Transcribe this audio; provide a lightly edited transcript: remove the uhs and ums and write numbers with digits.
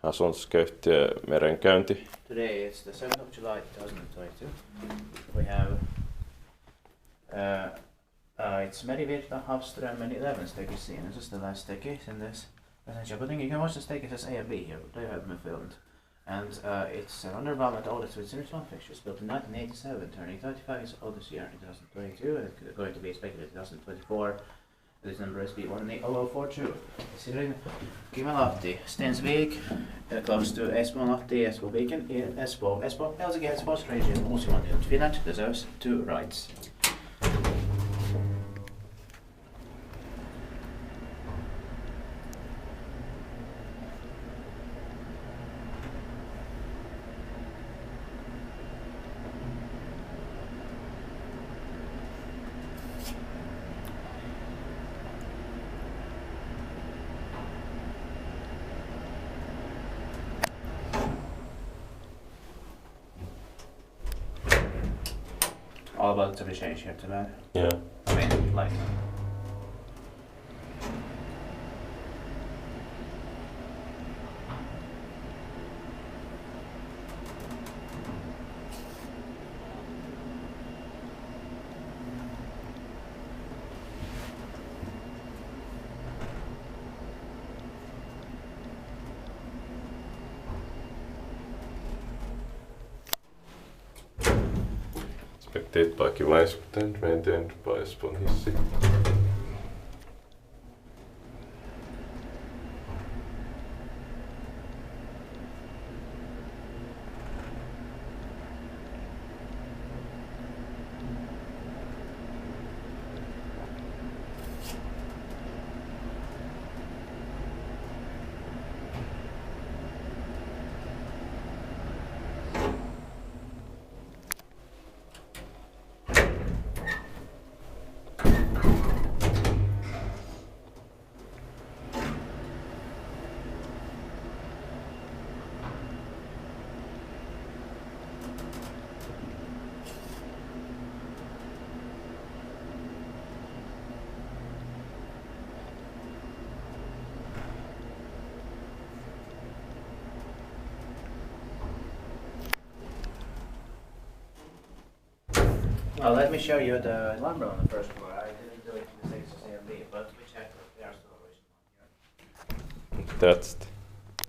asuntoskäyttö merenkäynti. Today it's the 7th of July 2022. We have it's Merivirta, Havströmmen 11 stakes in. This is the last staircase in this passenger building. You can watch the staircase as A and B here. They have been filmed. And it's under Valmet Otis with series 1 fixtures built in 1987, turning 35 years old this year in 2022, and it's going to be expected in 2024. This number is B18042. Situated in Kivenlahti, Stensvik, close to Espoo, Espoo Beacon in Espoo. Espoo, Helsinki, Espoo's region, also one in Finland, deserves 2 rights. All about to be changed here to that. Yeah. I mean, like. Inspected by Kivenlahti and maintained by Espoo. Well, let me show you the lumber on the first floor. I didn't do it in the 6 A and B, but we checked that they are still original here. That's